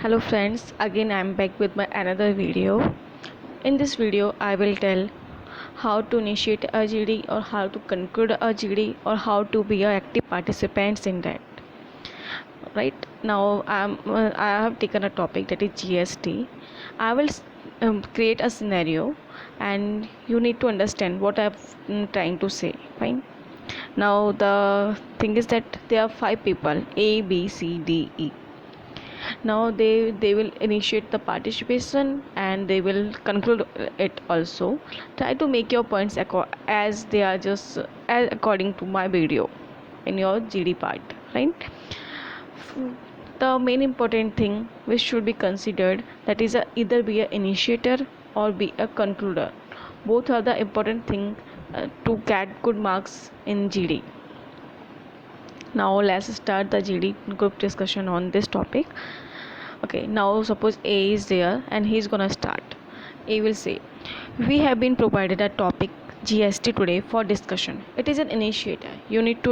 Hello friends, again I am back with my another video. In this video I will tell how to initiate a GD or how to conclude a GD or how to be a active participants in that. Right now I have taken a topic that is GST. I will create a scenario and you need to understand what I'm trying to say. Fine. Now the thing is that there are five people A, B, C, D, E. Now they will initiate the participation and they will conclude it also. Try to make your points as they are just as according to my video in your GD part, right? The main important thing which should be considered, that is either be a initiator or be a concluder. Both are the important thing to get good marks in GD. Now let's start the GD group discussion on this topic. Okay, now suppose A is there and he's gonna start. A will say, we have been provided a topic GST today for discussion. It is an initiator. You need to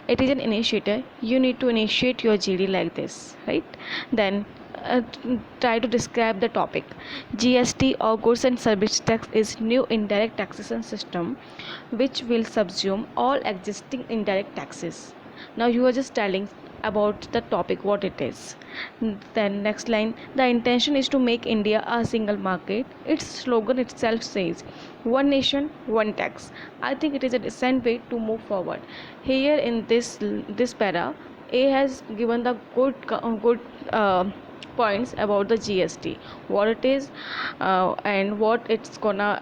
it is an initiator. You need to initiate your GD like this, right? Then uh, try to describe the topic. GST or goods and service tax is new indirect taxation system which will subsume all existing indirect taxes. Now you are just telling about the topic what it is. Then next line, the intention is to make India a single market. Its slogan itself says one nation one tax. I think it is a decent way to move forward. Here in this para, A has given the good points about the GST, what it is, and what it's gonna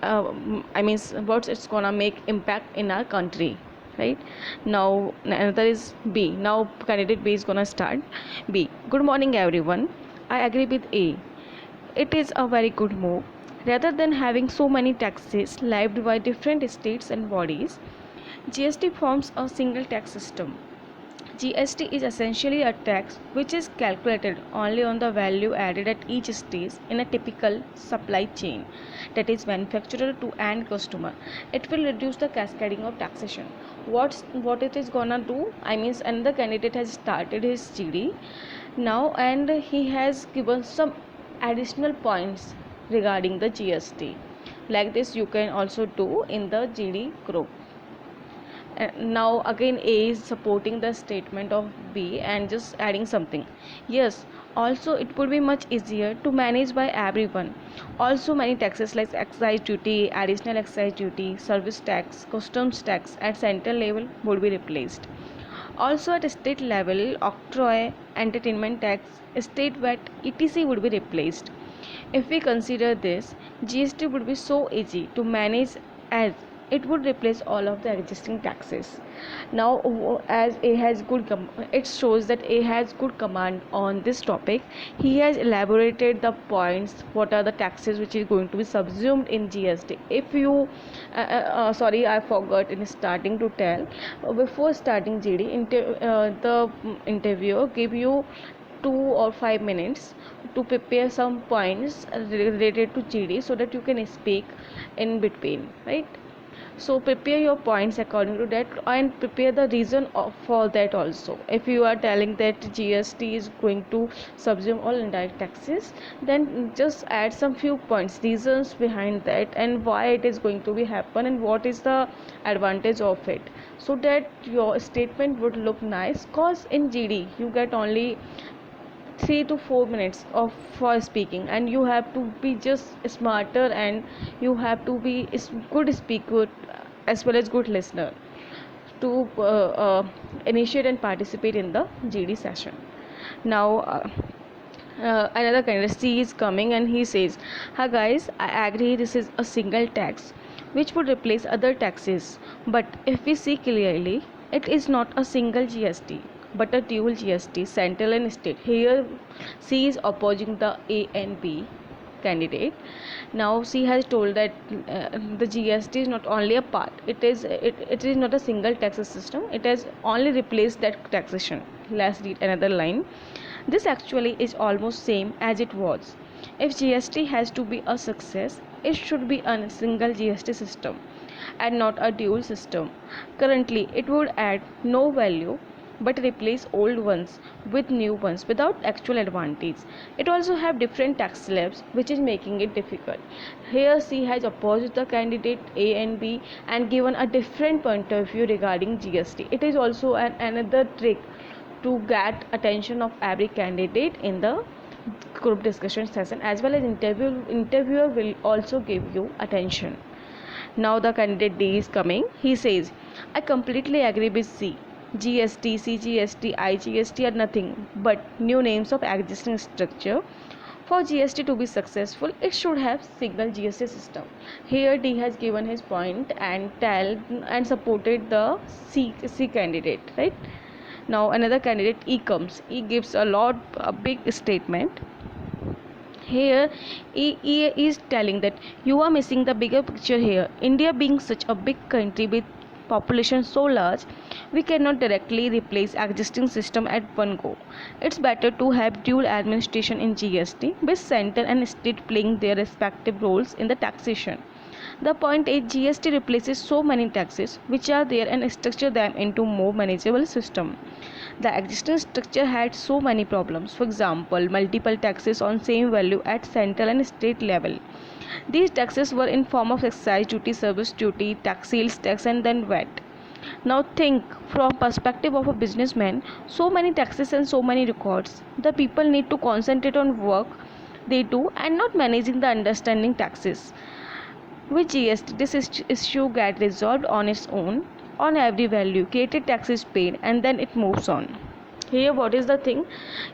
what it's gonna make impact in our country, right? Now another is B. Now candidate B is gonna start. B, good morning everyone. I agree with A. It is a very good move. Rather than having so many taxes levied by different states and bodies, GST forms a single tax system. GST is essentially a tax which is calculated only on the value added at each stage in a typical supply chain, that is manufacturer to end customer. It will reduce the cascading of taxation. What it is gonna do? Another candidate has started his GD now and he has given some additional points regarding the GST. Like this you can also do in the GD group. Now again A is supporting the statement of B and just adding something. Yes, also it would be much easier to manage by everyone. Also many taxes like excise duty, additional excise duty, service tax, customs tax at central level would be replaced. Also at state level, octroi, entertainment tax, state VAT, etc would be replaced. If we consider this, GST would be so easy to manage as it would replace all of the existing taxes. Now as A has it shows that A has good command on this topic. He has elaborated the points, what are the taxes which is going to be subsumed in GST. If you sorry, I forgot in starting to tell, before starting GD the interviewer give you 2 or 5 minutes to prepare some points related to GD so that you can speak in between, right? So prepare your points according to that and prepare the reason for that also. If you are telling that GST is going to subsume all indirect taxes, then just add some few points, reasons behind that and why it is going to be happen and what is the advantage of it, so that your statement would look nice. Cause in GD you get only 3 to 4 minutes of for speaking and you have to be just smarter and you have to be good speaker as well as good listener to initiate and participate in the GD session. Now another candidate C is coming and he says, hi guys, I agree this is a single tax which would replace other taxes, but if we see clearly, it is not a single GST but a dual GST, central and state. Here C is opposing the A and B candidate. Now C has told that the GST is not only a part, it is not a single tax system, it has only replaced that taxation. Let's read another line. This actually is almost same as it was. If GST has to be a success, it should be a single GST system and not a dual system. Currently, it would add no value but replace old ones with new ones without actual advantage. It also have different tax slabs, which is making it difficult. Here C has opposed the candidate A and B and given a different point of view regarding GST. It is also another trick to get attention of every candidate in the group discussion session, as well as interviewer will also give you attention. Now the candidate D is coming. He says, I completely agree with C. GST, CGST, IGST are nothing but new names of existing structure. For GST to be successful, it should have single GST system. Here D has given his point and supported the C candidate, right? Now another candidate E comes. E gives a big statement. Here he is telling that you are missing the bigger picture here. India being such a big country with population so large, we cannot directly replace existing system at one go. It's better to have dual administration in GST, with center and state playing their respective roles in the taxation. The point is GST replaces so many taxes which are there and structure them into more manageable system. The existing structure had so many problems. For example, multiple taxes on same value at central and state level. These taxes were in form of excise duty, service duty, tax sales tax and then VAT. Now think from perspective of a businessman, so many taxes and so many records. The people need to concentrate on work they do and not managing the understanding taxes. With GST, this issue gets resolved on its own. On every value, created tax is paid and then it moves on. Here what is the thing?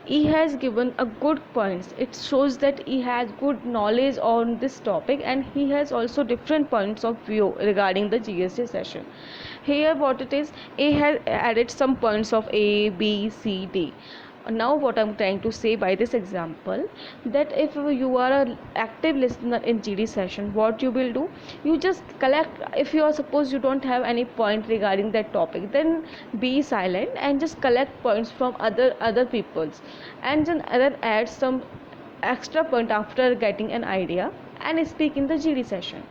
He has given a good points. It shows that he has good knowledge on this topic and he has also different points of view regarding the GST session. Here what it is, A has added some points of A, B, C, D. Now what I'm trying to say by this example, that if you are an active listener in GD session, what you will do, you just collect. If you are suppose you don't have any point regarding that topic, then be silent and just collect points from other people's, and then add some extra point after getting an idea and speak in the GD session,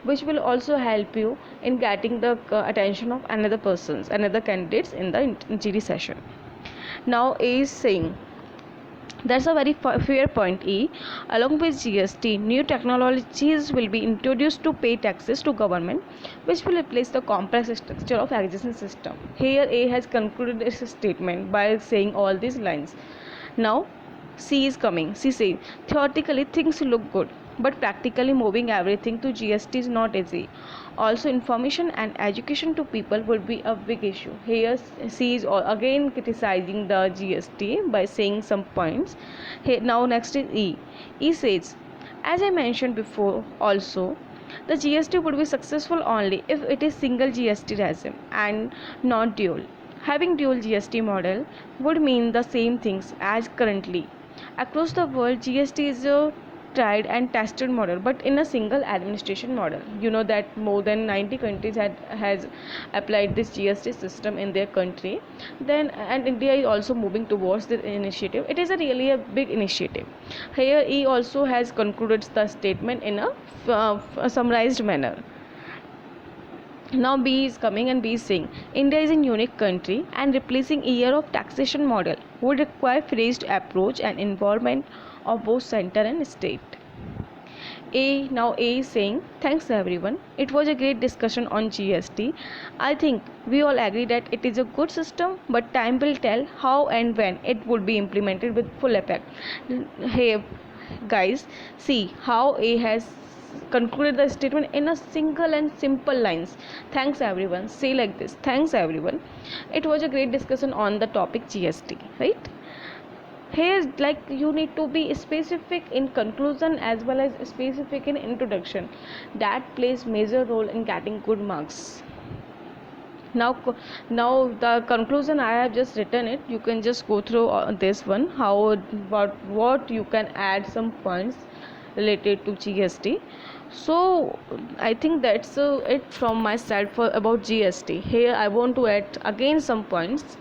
which will also help you in getting the attention of another candidates in the GD session. Now A is saying, that's a very fair point. E, along with GST, new technologies will be introduced to pay taxes to government, which will replace the complex structure of existing system. Here A has concluded its statement by saying all these lines. Now C is coming. C says, theoretically things look good, but practically moving everything to GST is not easy. Also, information and education to people would be a big issue. Here C is again criticizing the GST by saying some points. Here, now next is E. E says, as I mentioned before also, the GST would be successful only if it is single GST regime and not dual. Having dual GST model would mean the same things as currently. Across the world, GST is a tried and tested model, but in a single administration model. You know that more than 90 countries has applied this GST system in their country. Then and India is also moving towards this initiative. It is really a big initiative. Here he also has concluded the statement in a summarized manner. Now B is coming and B is saying, India is a unique country and replacing a year of taxation model would require phased approach and involvement of both center and state. Now A is saying, thanks everyone. It was a great discussion on GST. I think we all agree that it is a good system, but time will tell how and when it would be implemented with full effect. Hey guys, see how A has concluded the statement in a single and simple lines. Thanks everyone. Say like this, thanks everyone. It was a great discussion on the topic GST, right? Here like you need to be specific in conclusion as well as specific in introduction. That plays major role in getting good marks. Now the conclusion I have just written it. You can just go through this one, how what you can add some points related to GST. So I think that's it from my side for about GST. Here I want to add again some points.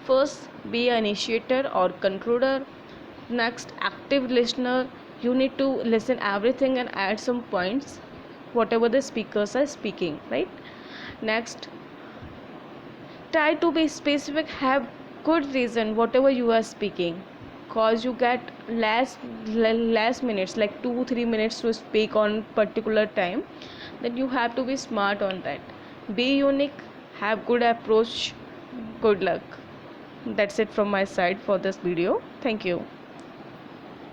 First, be an initiator or concluder. Next, active listener. You need to listen everything and add some points whatever the speakers are speaking, right? Next, try to be specific, have good reason whatever you are speaking, cause you get less minutes, like 2-3 minutes to speak on particular time. Then you have to be smart on that. Be unique, have good approach. Good luck. That's it from my side for this video. Thank you.